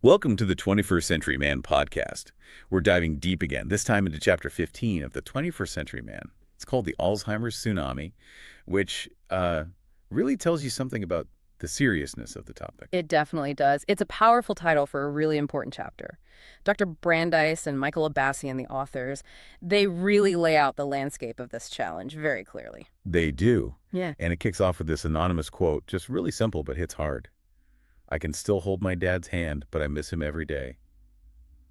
Welcome to the 21st Century Man podcast. We're diving deep again, this time into Chapter 15 of the 21st Century Man. It's called The Alzheimer's Tsunami, which really tells you something about the seriousness of the topic. It definitely does. It's a powerful title for a really important chapter. Dr. Brandeis and Michael Abbasi and the authors, they really lay out the landscape of this challenge very clearly. They do. Yeah. And it kicks off with this anonymous quote, just really simple but hits hard. I can still hold my dad's hand, but I miss him every day.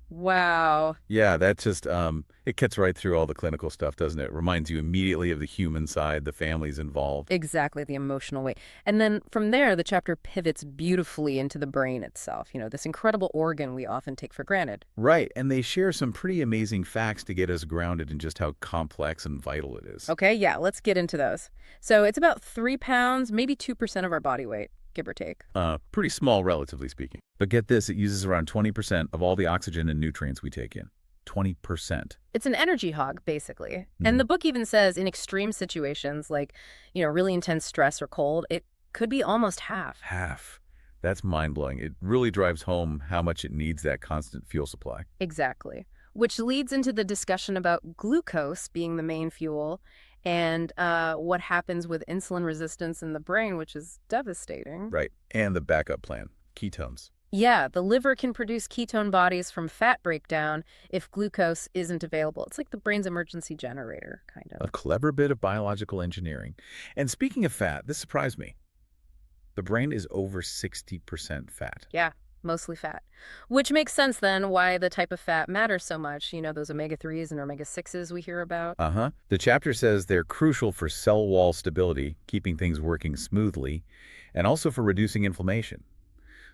Wow. Yeah, that just, it gets right through all the clinical stuff, doesn't it? Reminds you immediately of the human side, the families involved. Exactly, the emotional weight. And then from there, the chapter pivots beautifully into the brain itself, this incredible organ we often take for granted. Right, and they share some pretty amazing facts to get us grounded in just how complex and vital it is. Okay, yeah, let's get into those. So it's about 3 pounds, maybe 2% of our body weight, give or take. Pretty small, relatively speaking. But get this, it uses around 20% of all the oxygen and nutrients we take in. 20%. It's an energy hog, basically. And the book even says in extreme situations like, really intense stress or cold, it could be almost half. Half. That's mind-blowing. It really drives home how much it needs that constant fuel supply. Exactly. Which leads into the discussion about glucose being the main fuel and what happens with insulin resistance in the brain, which is devastating. Right, and the backup plan, ketones. Yeah, the liver can produce ketone bodies from fat breakdown if glucose isn't available. It's like the brain's emergency generator, kind of. A clever bit of biological engineering. And speaking of fat, this surprised me. The brain is over 60% fat. Yeah, mostly fat. Which makes sense then why the type of fat matters so much. Those omega-3s and omega-6s we hear about. The chapter says they're crucial for cell wall stability, keeping things working smoothly, and also for reducing inflammation.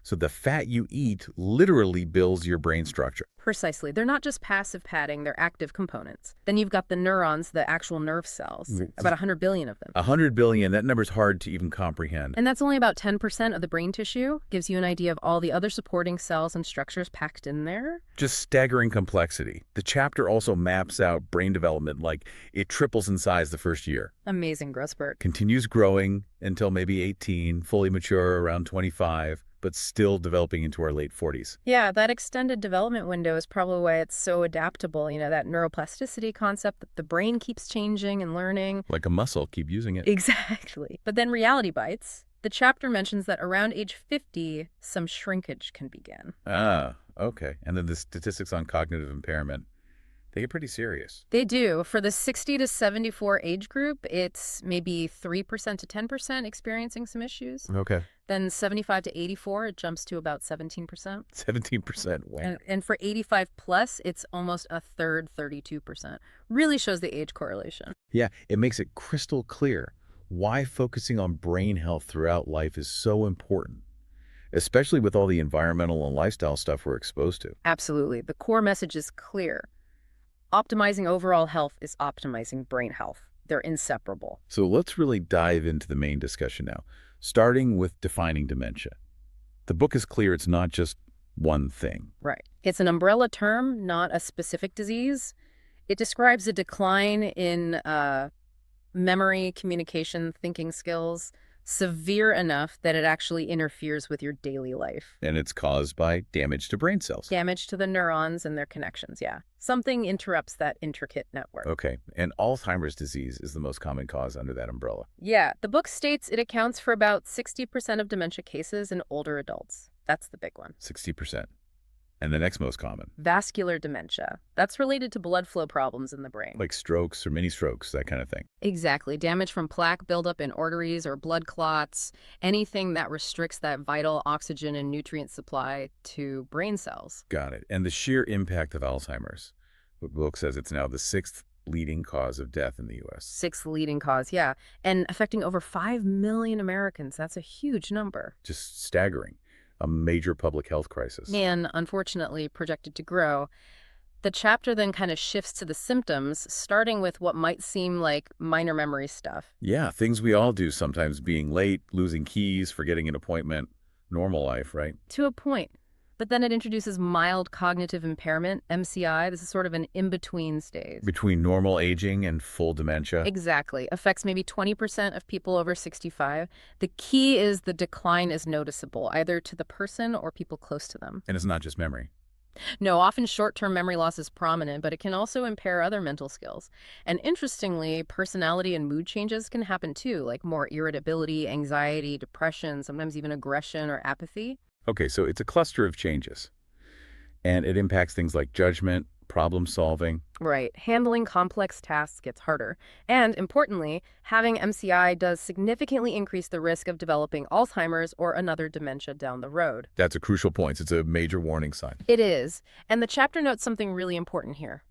So the fat you eat literally builds your brain structure. Precisely. They're not just passive padding, they're active components. Then you've got the neurons, the actual nerve cells, about 100 billion of them. 100 billion, that number's hard to even comprehend. And that's only about 10% of the brain tissue. Gives you an idea of all the other supporting cells and structures packed in there. Just staggering complexity. The chapter also maps out brain development like it triples in size the first year. Amazing growth spurt. Continues growing until maybe 18, fully mature around 25. But still developing into our late 40s. Yeah, that extended development window is probably why it's so adaptable. That neuroplasticity concept that the brain keeps changing and learning. Like a muscle, keep using it. Exactly. But then reality bites. The chapter mentions that around age 50, some shrinkage can begin. Ah, okay. And then the statistics on cognitive impairment, they get pretty serious. They do. For the 60 to 74 age group, it's maybe 3% to 10% experiencing some issues. Okay. Then 75 to 84, it jumps to about 17%. 17%. Wow. And for 85 plus, it's almost a third, 32%. Really shows the age correlation. Yeah, it makes it crystal clear why focusing on brain health throughout life is so important, especially with all the environmental and lifestyle stuff we're exposed to. Absolutely. The core message is clear. Optimizing overall health is optimizing brain health. They're inseparable. So let's really dive into the main discussion now, starting with defining dementia. The book is clear it's not just one thing. Right. It's an umbrella term, not a specific disease. It describes a decline in memory, communication, thinking skills, severe enough that it actually interferes with your daily life. And it's caused by damage to brain cells. Damage to the neurons and their connections, yeah. Something interrupts that intricate network. Okay, and Alzheimer's disease is the most common cause under that umbrella. Yeah, the book states it accounts for about 60% of dementia cases in older adults. That's the big one. 60%. And the next most common? Vascular dementia. That's related to blood flow problems in the brain. Like strokes or mini strokes, that kind of thing. Exactly. Damage from plaque buildup in arteries or blood clots, anything that restricts that vital oxygen and nutrient supply to brain cells. Got it. And the sheer impact of Alzheimer's. The book says it's now the 6th leading cause of death in the U.S. 6th leading cause, yeah. And affecting over 5 million Americans. That's a huge number. Just staggering. A major public health crisis. And unfortunately projected to grow. The chapter then kind of shifts to the symptoms, starting with what might seem like minor memory stuff. Yeah, things we all do sometimes, being late, losing keys, forgetting an appointment, normal life, right? To a point. But then it introduces mild cognitive impairment, MCI. This is sort of an in-between stage. Between normal aging and full dementia. Exactly. Affects maybe 20% of people over 65. The key is the decline is noticeable, either to the person or people close to them. And it's not just memory. No, often short-term memory loss is prominent, but it can also impair other mental skills. And interestingly, personality and mood changes can happen too, like more irritability, anxiety, depression, sometimes even aggression or apathy. Okay, so it's a cluster of changes. And it impacts things like judgment, problem solving. Right. Handling complex tasks gets harder. And importantly, having MCI does significantly increase the risk of developing Alzheimer's or another dementia down the road. That's a crucial point. It's a major warning sign. It is. And the chapter notes something really important here.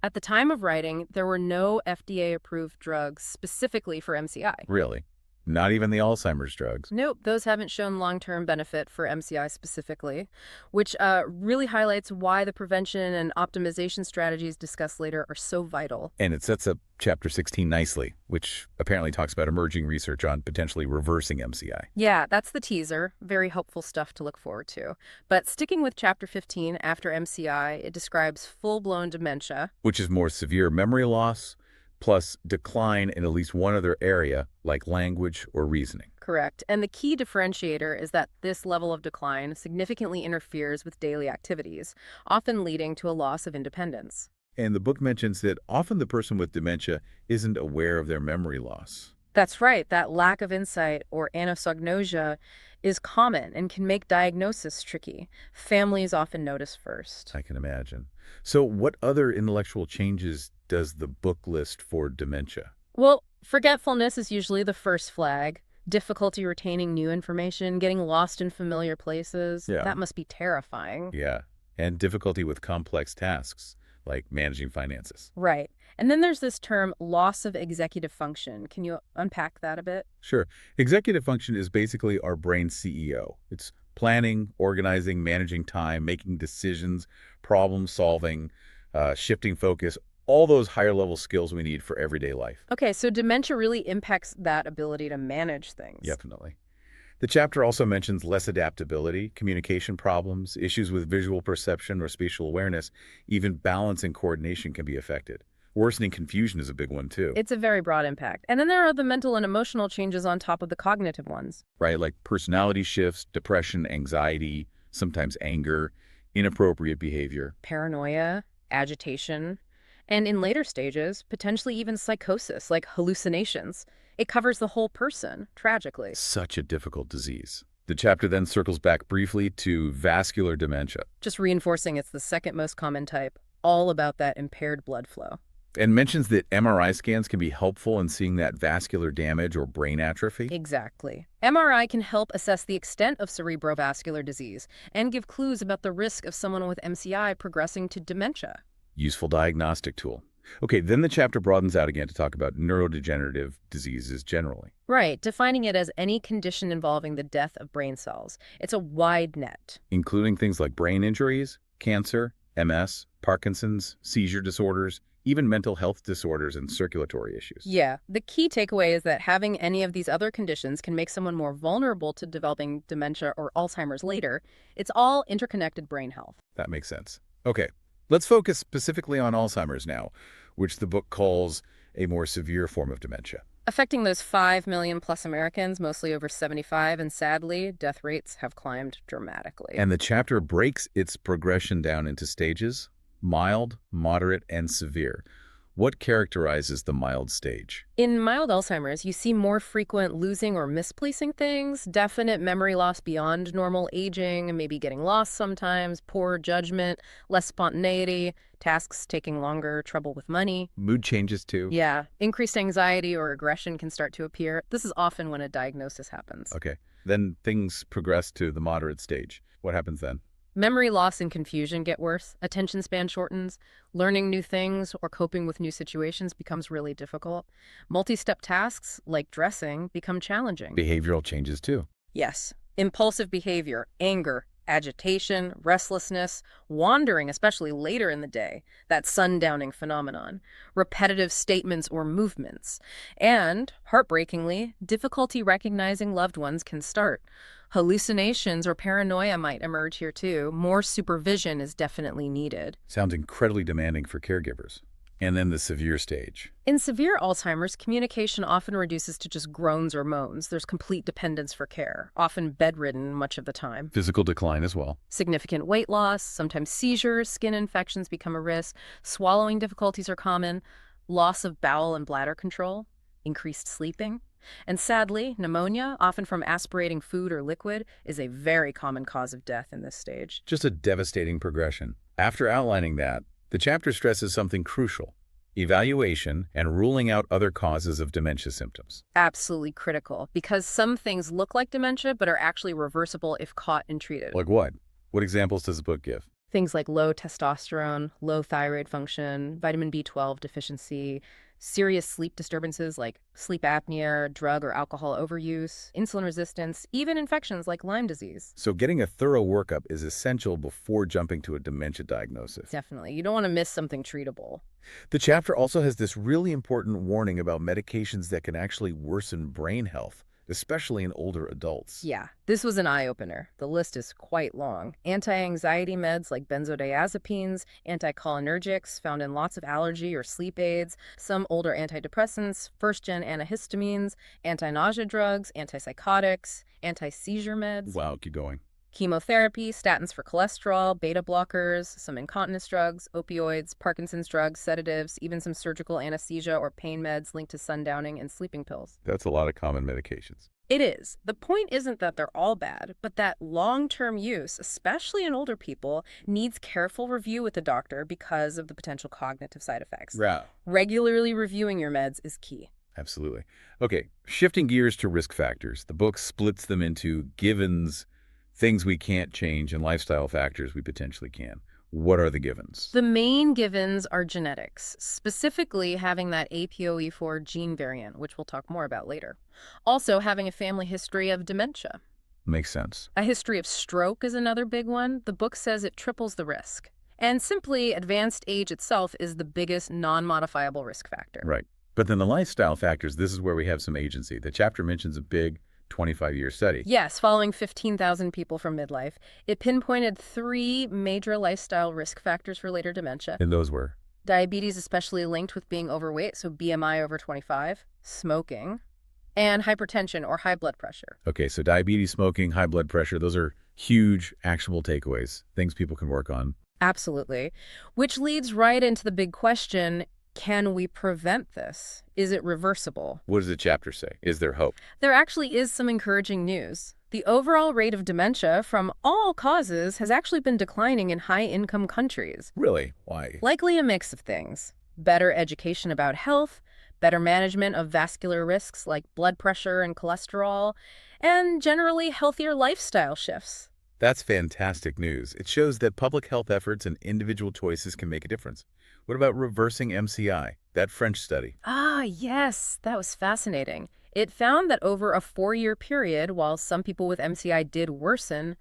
At the time of writing, there were no FDA-approved drugs specifically for MCI. Really. Not even the Alzheimer's drugs. Nope, those haven't shown long-term benefit for MCI specifically, which really highlights why the prevention and optimization strategies discussed later are so vital. And it sets up Chapter 16 nicely, which apparently talks about emerging research on potentially reversing MCI. Yeah, that's the teaser. Very helpful stuff to look forward to. But sticking with Chapter 15, after MCI, it describes full-blown dementia. Which is more severe memory loss, plus decline in at least one other area, like language or reasoning. Correct. And the key differentiator is that this level of decline significantly interferes with daily activities, often leading to a loss of independence. And the book mentions that often the person with dementia isn't aware of their memory loss. That's right. That lack of insight or anosognosia is common and can make diagnosis tricky. Families often notice first. I can imagine. So what other intellectual changes does the book list for dementia? Well, forgetfulness is usually the first flag. Difficulty retaining new information, getting lost in familiar places. Yeah. That must be terrifying. Yeah. And difficulty with complex tasks, like managing finances. Right. And then there's this term, loss of executive function. Can you unpack that a bit? Sure. Executive function is basically our brain CEO. It's planning, organizing, managing time, making decisions, problem solving, shifting focus, all those higher level skills we need for everyday life. Okay, so dementia really impacts that ability to manage things. Definitely. The chapter also mentions less adaptability, communication problems, issues with visual perception or spatial awareness, even balance and coordination can be affected. Worsening confusion is a big one, too. It's a very broad impact. And then there are the mental and emotional changes on top of the cognitive ones. Right, like personality shifts, depression, anxiety, sometimes anger, inappropriate behavior. Paranoia, agitation, and in later stages, potentially even psychosis, like hallucinations. It covers the whole person, tragically. Such a difficult disease. The chapter then circles back briefly to vascular dementia. Just reinforcing it's the second most common type, all about that impaired blood flow. And mentions that MRI scans can be helpful in seeing that vascular damage or brain atrophy. Exactly. MRI can help assess the extent of cerebrovascular disease and give clues about the risk of someone with MCI progressing to dementia. Useful diagnostic tool. Okay, then the chapter broadens out again to talk about neurodegenerative diseases generally. Right, defining it as any condition involving the death of brain cells. It's a wide net. Including things like brain injuries, cancer, MS, Parkinson's, seizure disorders, even mental health disorders and circulatory issues. Yeah, the key takeaway is that having any of these other conditions can make someone more vulnerable to developing dementia or Alzheimer's later. It's all interconnected brain health. That makes sense. Okay, let's focus specifically on Alzheimer's now, which the book calls a more severe form of dementia. Affecting those 5 million plus Americans, mostly over 75, and sadly, death rates have climbed dramatically. And the chapter breaks its progression down into stages: mild, moderate, and severe. What characterizes the mild stage? In mild Alzheimer's, you see more frequent losing or misplacing things, definite memory loss beyond normal aging, maybe getting lost sometimes, poor judgment, less spontaneity, tasks taking longer, trouble with money. Mood changes too? Yeah, increased anxiety or aggression can start to appear. This is often when a diagnosis happens. Okay. Then things progress to the moderate stage. What happens then? Memory loss and confusion get worse, attention span shortens, learning new things or coping with new situations becomes really difficult. Multi-step tasks, like dressing, become challenging. Behavioral changes too. Yes, impulsive behavior, anger, agitation, restlessness, wandering, especially later in the day, that sundowning phenomenon, repetitive statements or movements, and, heartbreakingly, difficulty recognizing loved ones can start. Hallucinations or paranoia might emerge here too. More supervision is definitely needed. Sounds incredibly demanding for caregivers. And then the severe stage. In severe Alzheimer's, communication often reduces to just groans or moans. There's complete dependence for care, often bedridden much of the time. Physical decline as well. Significant weight loss, sometimes seizures, skin infections become a risk, swallowing difficulties are common, loss of bowel and bladder control, increased sleeping. And sadly, pneumonia, often from aspirating food or liquid, is a very common cause of death in this stage. Just a devastating progression. After outlining that, the chapter stresses something crucial: evaluation and ruling out other causes of dementia symptoms. Absolutely critical, because some things look like dementia but are actually reversible if caught and treated. Like what? What examples does the book give? Things like low testosterone, low thyroid function, vitamin B12 deficiency, serious sleep disturbances like sleep apnea, drug or alcohol overuse, insulin resistance, even infections like Lyme disease. So getting a thorough workup is essential before jumping to a dementia diagnosis. Definitely. You don't want to miss something treatable. The chapter also has this really important warning about medications that can actually worsen brain health, especially in older adults. Yeah, this was an eye-opener. The list is quite long. Anti-anxiety meds like benzodiazepines, anticholinergics found in lots of allergy or sleep aids, some older antidepressants, first-gen antihistamines, anti-nausea drugs, antipsychotics, anti-seizure meds. Wow, keep going. Chemotherapy, statins for cholesterol, beta blockers, some incontinence drugs, opioids, Parkinson's drugs, sedatives, even some surgical anesthesia or pain meds linked to sundowning and sleeping pills. That's a lot of common medications. It is. The point isn't that they're all bad, but that long-term use, especially in older people, needs careful review with the doctor because of the potential cognitive side effects. Right. Regularly reviewing your meds is key. Absolutely. Okay, shifting gears to risk factors. The book splits them into givens, things we can't change, and lifestyle factors we potentially can. What are the givens? The main givens are genetics, specifically having that APOE4 gene variant, which we'll talk more about later. Also, having a family history of dementia. Makes sense. A history of stroke is another big one. The book says it triples the risk. And simply, advanced age itself is the biggest non-modifiable risk factor. Right. But then the lifestyle factors, this is where we have some agency. The chapter mentions a big 25-year study. Yes, following 15,000 people from midlife, it pinpointed 3 major lifestyle risk factors for later dementia. And those were? Diabetes, especially linked with being overweight, so BMI over 25, smoking, and hypertension or high blood pressure. Okay, so diabetes, smoking, high blood pressure, those are huge, actionable takeaways, things people can work on. Absolutely. Which leads right into the big question, can we prevent this? Is it reversible? What does the chapter say? Is there hope? There actually is some encouraging news. The overall rate of dementia from all causes has actually been declining in high-income countries. Really? Why? Likely a mix of things. Better education about health, better management of vascular risks like blood pressure and cholesterol, and generally healthier lifestyle shifts. That's fantastic news. It shows that public health efforts and individual choices can make a difference. What about reversing MCI, that French study? Ah, yes, that was fascinating. It found that over a 4-year period, while some people with MCI did worsen,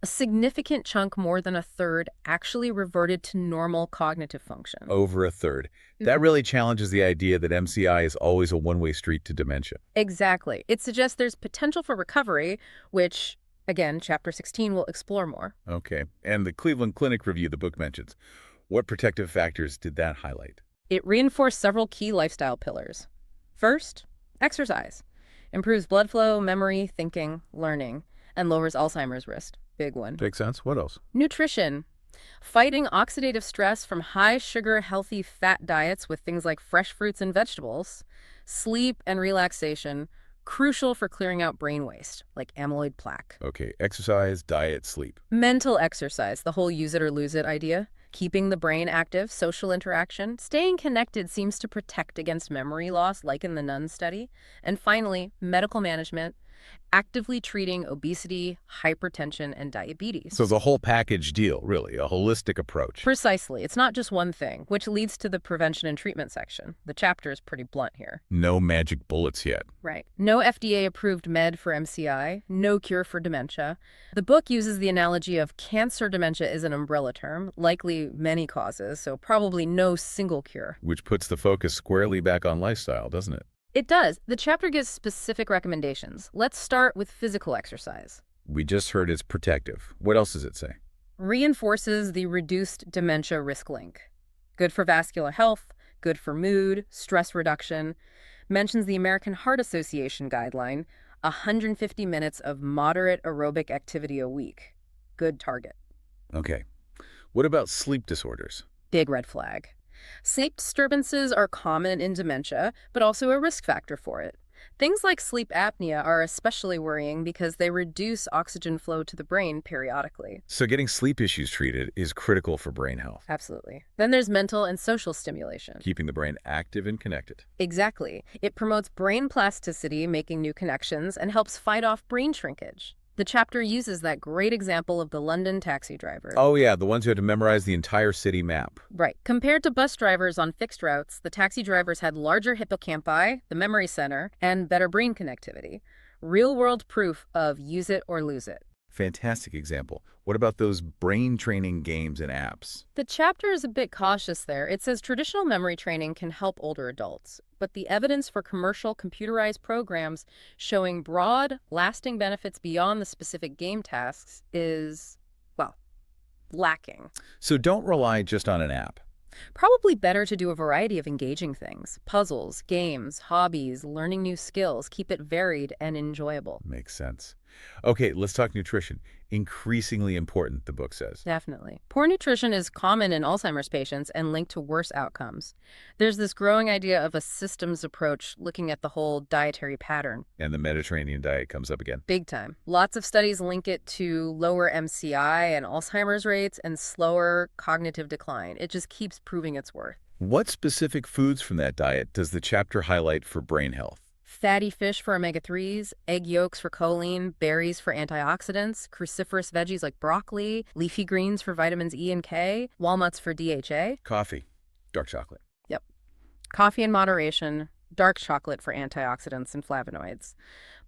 a significant chunk, more than a third, actually reverted to normal cognitive function. Over a third. That really challenges the idea that MCI is always a one-way street to dementia. Exactly. It suggests there's potential for recovery, which, again, Chapter 16 will explore more. Okay. And the Cleveland Clinic review the book mentions. What protective factors did that highlight? It reinforced several key lifestyle pillars. First, exercise. Improves blood flow, memory, thinking, learning, and lowers Alzheimer's risk. Big one. Makes sense. What else? Nutrition. Fighting oxidative stress from high-sugar, healthy fat diets with things like fresh fruits and vegetables. Sleep and relaxation. Crucial for clearing out brain waste, like amyloid plaque. Okay. Exercise, diet, sleep. Mental exercise, the whole use it or lose it idea. Keeping the brain active, social interaction, staying connected seems to protect against memory loss, like in the nun study. And finally, medical management. actively treating obesity, hypertension, and diabetes. So the whole package deal, really, a holistic approach. Precisely. It's not just one thing, which leads to the prevention and treatment section. The chapter is pretty blunt here. No magic bullets yet. Right. No FDA-approved med for MCI, no cure for dementia. The book uses the analogy of cancer dementia as an umbrella term, likely many causes, so probably no single cure. Which puts the focus squarely back on lifestyle, doesn't it? It does. The chapter gives specific recommendations. Let's start with physical exercise. We just heard it's protective. What else does it say? Reinforces the reduced dementia risk link. Good for vascular health, good for mood, stress reduction. Mentions the American Heart Association guideline, 150 minutes of moderate aerobic activity a week. Good target. Okay. What about sleep disorders? Big red flag. Sleep disturbances are common in dementia, but also a risk factor for it. Things like sleep apnea are especially worrying because they reduce oxygen flow to the brain periodically. So getting sleep issues treated is critical for brain health, Absolutely. Then there's mental and social stimulation. keeping the brain active and connected. Exactly. It promotes brain plasticity, making new connections, and helps fight off brain shrinkage. The chapter uses that great example of the London taxi driver. Oh yeah, the ones who had to memorize the entire city map. Right. Compared to bus drivers on fixed routes, the taxi drivers had larger hippocampi, the memory center, and better brain connectivity. Real-world proof of use it or lose it. Fantastic example. What about those brain training games and apps? The chapter is a bit cautious there. It says traditional memory training can help older adults, but the evidence for commercial computerized programs showing broad, lasting benefits beyond the specific game tasks is, well, lacking. So don't rely just on an app. Probably better to do a variety of engaging things. Puzzles, games, hobbies, learning new skills. Keep it varied and enjoyable. Makes sense. Okay, let's talk nutrition. Increasingly important, the book says. Definitely. Poor nutrition is common in Alzheimer's patients and linked to worse outcomes. There's this growing idea of a systems approach looking at the whole dietary pattern. And the Mediterranean diet comes up again. Big time. Lots of studies link it to lower MCI and Alzheimer's rates and slower cognitive decline. It just keeps proving its worth. What specific foods from that diet does the chapter highlight for brain health? Fatty fish for omega-3s, egg yolks for choline, berries for antioxidants, cruciferous veggies like broccoli, leafy greens for vitamins E and K, walnuts for DHA. Coffee, dark chocolate. Yep. Coffee in moderation, dark chocolate for antioxidants and flavonoids.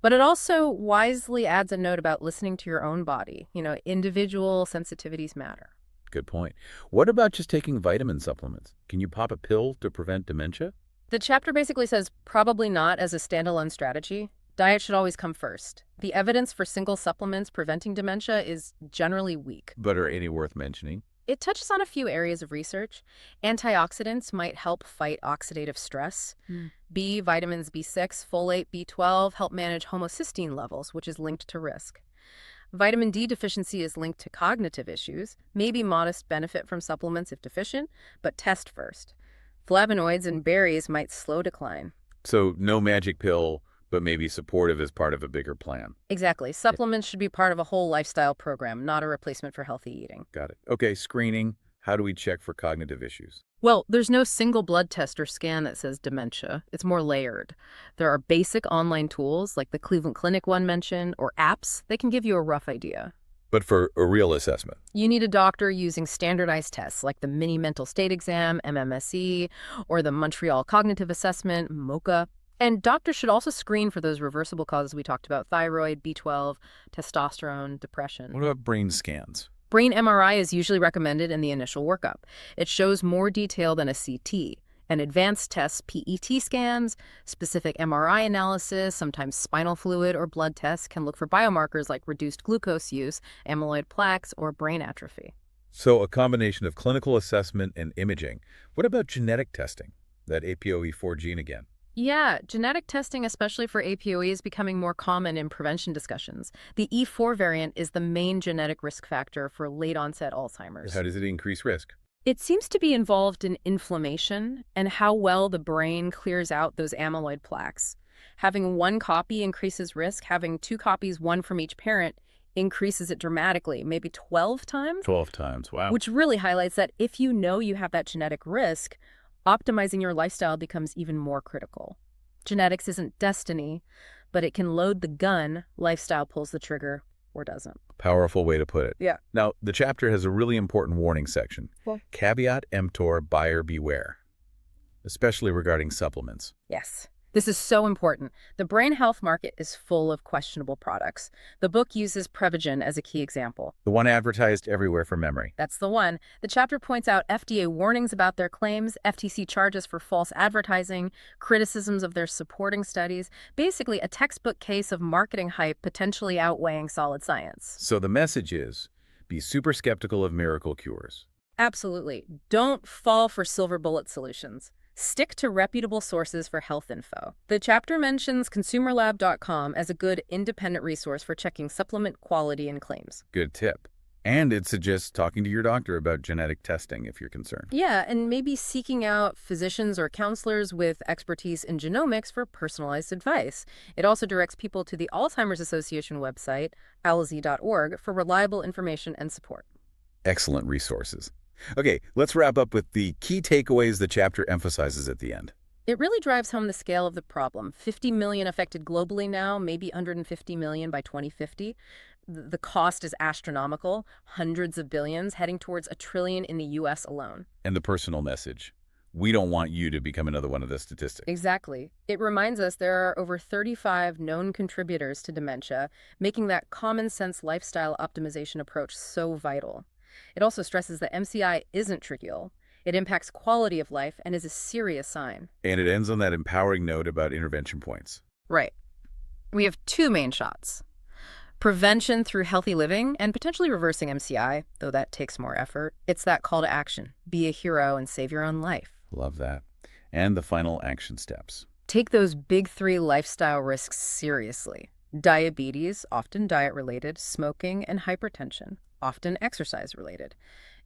But it also wisely adds a note about listening to your own body. Individual sensitivities matter. Good point. What about just taking vitamin supplements? Can you pop a pill to prevent dementia? The chapter basically says probably not as a standalone strategy. Diet should always come first. The evidence for single supplements preventing dementia is generally weak. But are any worth mentioning? It touches on a few areas of research. Antioxidants might help fight oxidative stress. B, vitamins B6, folate, B12 help manage homocysteine levels, which is linked to risk. Vitamin D deficiency is linked to cognitive issues, maybe modest benefit from supplements if deficient, but test first. Flavonoids in berries might slow decline. So no magic pill, but maybe supportive as part of a bigger plan. Exactly. Supplements should be part of a whole lifestyle program, not a replacement for healthy eating. Got it. Okay, screening. How do we check for cognitive issues? Well, there's no single blood test or scan that says dementia. It's more layered. There are basic online tools like the Cleveland Clinic one mentioned or apps that can give you a rough idea. But for a real assessment. You need a doctor using standardized tests like the Mini Mental State Exam, MMSE, or the Montreal Cognitive Assessment, MoCA. And doctors should also screen for those reversible causes we talked about, thyroid, B12, testosterone, depression. What about brain scans? Brain MRI is usually recommended in the initial workup. It shows more detail than a CT. And advanced tests, PET scans, specific MRI analysis, sometimes spinal fluid or blood tests can look for biomarkers like reduced glucose use, amyloid plaques, or brain atrophy. So a combination of clinical assessment and imaging. What about genetic testing? That APOE4 gene again. Yeah, genetic testing, especially for APOE, is becoming more common in prevention discussions. The E4 variant is the main genetic risk factor for late-onset Alzheimer's. How does it increase risk? It seems to be involved in inflammation and how well the brain clears out those amyloid plaques. Having one copy increases risk. Having two copies, one from each parent, increases it dramatically, maybe 12 times. 12 times, wow. Which really highlights that if you know you have that genetic risk, optimizing your lifestyle becomes even more critical. Genetics isn't destiny, but it can load the gun, lifestyle pulls the trigger or doesn't. Powerful way to put it. Yeah. Now, the chapter has a really important warning section. Well, Caveat emptor, buyer beware, especially regarding supplements. yes. This is so important. The brain health market is full of questionable products. The book uses Prevagen as a key example. The one advertised everywhere for memory. That's the one. The chapter points out FDA warnings about their claims, FTC charges for false advertising, criticisms of their supporting studies, basically a textbook case of marketing hype potentially outweighing solid science. So the message is, be super skeptical of miracle cures. Absolutely. Don't fall for silver bullet solutions. Stick to reputable sources for health info. The chapter mentions consumerlab.com as a good independent resource for checking supplement quality and claims. Good tip. And it suggests talking to your doctor about genetic testing if you're concerned. Yeah, and maybe seeking out physicians or counselors with expertise in genomics for personalized advice. It also directs people to the Alzheimer's Association website, alz.org, for reliable information and support. Excellent resources. Okay, let's wrap up with the key takeaways the chapter emphasizes at the end. It really drives home the scale of the problem. 50 million affected globally now, maybe 150 million by 2050. The cost is astronomical, hundreds of billions, heading towards $1 trillion in the U.S. alone. And the personal message. We don't want you to become another one of the statistics. Exactly. It reminds us there are over 35 known contributors to dementia, making that common sense lifestyle optimization approach so vital. It also stresses that MCI isn't trivial. It impacts quality of life and is a serious sign. And it ends on that empowering note about intervention points. Right. We have two main shots. Prevention through healthy living and potentially reversing MCI, though that takes more effort. It's that call to action. Be a hero and save your own life. Love that. And the final action steps. Take those big three lifestyle risks seriously. Diabetes, often diet-related, smoking, and hypertension, often exercise-related.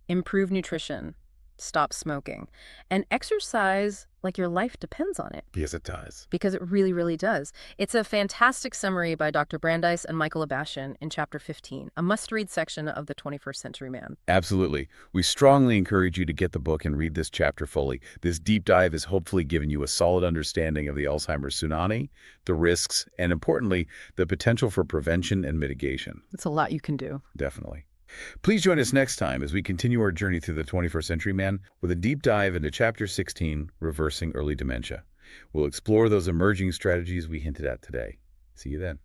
Improve nutrition. Stop smoking. And exercise like your life depends on it. Because it does. Because it really, really does. It's a fantastic summary by Dr. Brandeis and Michael Abashian in Chapter 15, a must-read section of The 21st Century Man. Absolutely. We strongly encourage you to get the book and read this chapter fully. This deep dive has hopefully given you a solid understanding of the Alzheimer's tsunami, the risks, and importantly, the potential for prevention and mitigation. It's a lot you can do. Definitely. Please join us next time as we continue our journey through the 21st Century Man with a deep dive into Chapter 16, Reversing Early Dementia. We'll explore those emerging strategies we hinted at today. See you then.